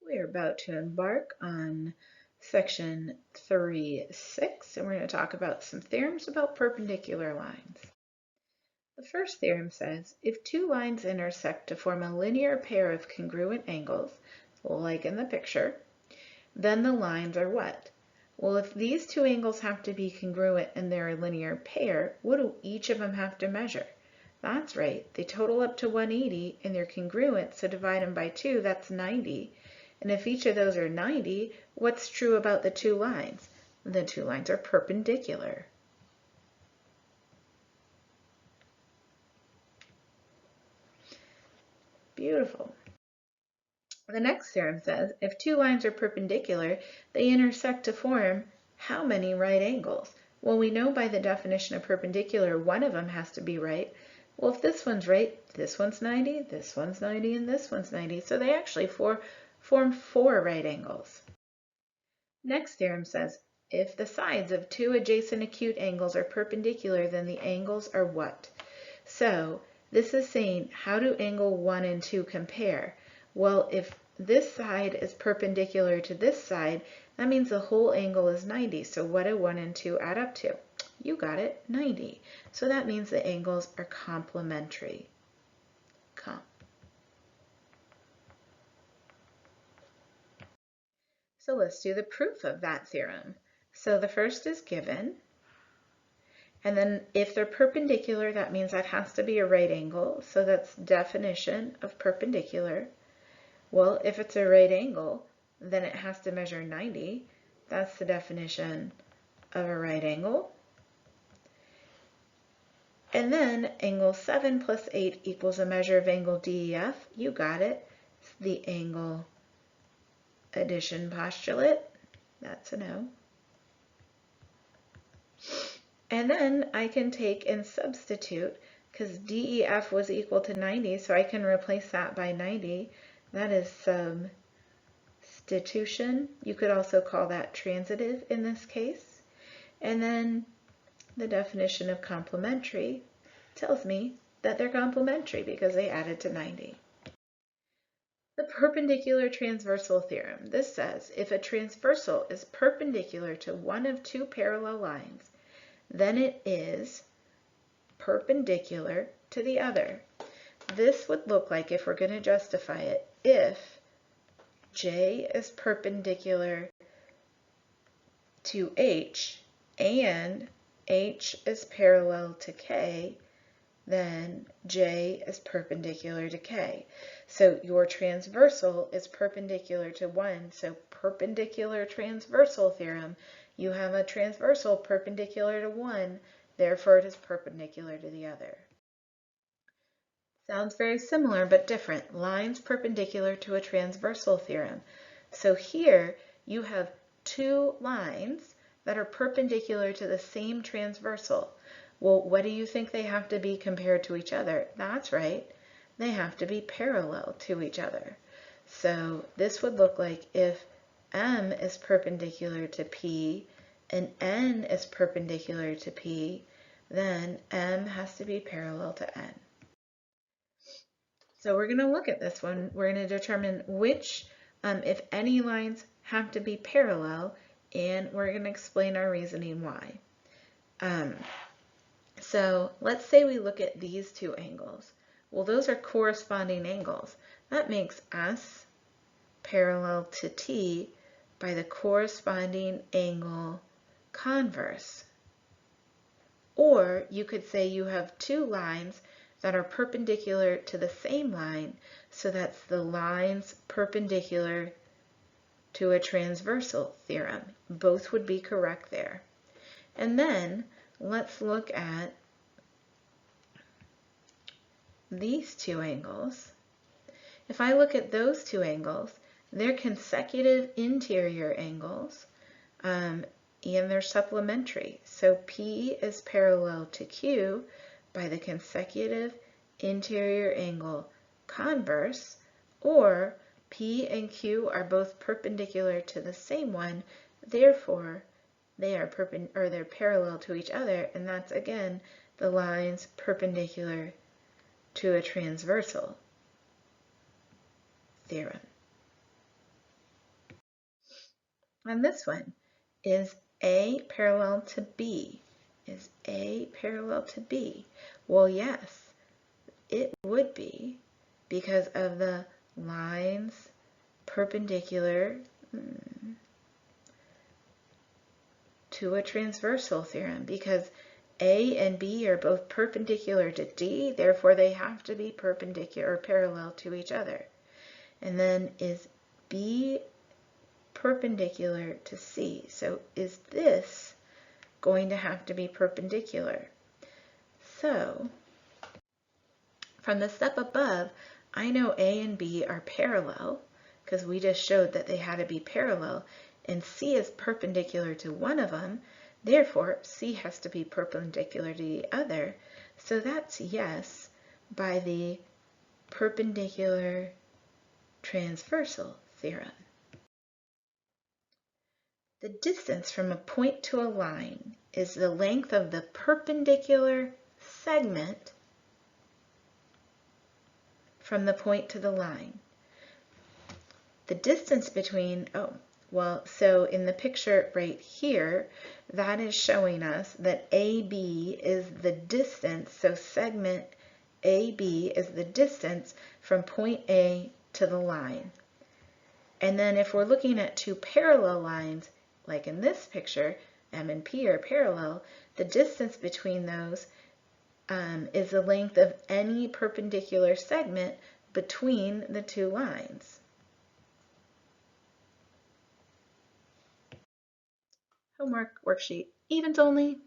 We're about to embark on section 3.6, and we're going to talk about some theorems about perpendicular lines. The first theorem says, if two lines intersect to form a linear pair of congruent angles, like in the picture, then the lines are what? Well, if these two angles have to be congruent and they're a linear pair, what do each of them have to measure? That's right, they total up to 180 and they're congruent, so divide them by 2, that's 90. And if each of those are 90, what's true about the two lines? The two lines are perpendicular. Beautiful. The next theorem says, if two lines are perpendicular, they intersect to form how many right angles? Well, we know by the definition of perpendicular, one of them has to be right. Well, if this one's right, this one's 90, this one's 90, and this one's 90. So they actually form 4 right angles. Next theorem says, if the sides of two adjacent acute angles are perpendicular, then the angles are what? So this is saying, how do angle 1 and 2 compare? Well, if this side is perpendicular to this side, that means the whole angle is 90. So what do 1 and 2 add up to? You got it, 90. So that means the angles are complementary. So let's do the proof of that theorem. So the first is given. And then if they're perpendicular, that means that has to be a right angle. So that's definition of perpendicular. Well, if it's a right angle, then it has to measure 90. That's the definition of a right angle. And then angle 7 plus 8 equals a measure of angle DEF. You got it. It's the angle addition postulate. That's a no. And then I can take and substitute, because DEF was equal to 90, so I can replace that by 90. That is substitution. You could also call that transitive in this case. And then the definition of complementary tells me that they're complementary because they added to 90. The perpendicular transversal theorem. This says if a transversal is perpendicular to one of two parallel lines, then it is perpendicular to the other. This would look like, if we're going to justify it, if J is perpendicular to H and H is parallel to K, then J is perpendicular to K. So your transversal is perpendicular to one, so perpendicular transversal theorem, you have a transversal perpendicular to one, therefore it is perpendicular to the other. Sounds very similar but different. Lines perpendicular to a transversal theorem. So here you have two lines that are perpendicular to the same transversal. Well, what do you think they have to be compared to each other? That's right. They have to be parallel to each other. So this would look like if M is perpendicular to P and N is perpendicular to P, then M has to be parallel to N. So we're going to look at this one. We're going to determine which, if any, lines have to be parallel, and we're going to explain our reasoning why. So let's say we look at these two angles. Well, those are corresponding angles. That makes S parallel to T by the corresponding angle converse. Or you could say you have two lines that are perpendicular to the same line, so that's the lines perpendicular to a transversal theorem. Both would be correct there. And then let's look at these two angles. If I look at those two angles, they're consecutive interior angles, and they're supplementary. So P is parallel to Q by the consecutive interior angle converse, or P and Q are both perpendicular to the same one, therefore they're parallel to each other, and that's again the lines perpendicular to a transversal theorem. on this one. Is A parallel to B? Is A parallel to B? Well, yes, it would be because of the lines perpendicular to a transversal theorem, because A and B are both perpendicular to D, therefore they have to be perpendicular or parallel to each other. And then is B perpendicular to C? So is this going to have to be perpendicular? So from the step above, I know A and B are parallel because we just showed that they had to be parallel, and C is perpendicular to one of them, therefore C has to be perpendicular to the other. So that's yes by the perpendicular transversal theorem. The distance from a point to a line is the length of the perpendicular segment from the point to the line. The distance between, so in the picture right here, that is showing us that AB is the distance, so segment AB is the distance from point A to the line. And then if we're looking at two parallel lines, like in this picture, M and P are parallel, the distance between those is the length of any perpendicular segment between the two lines. Homework worksheet, evens only.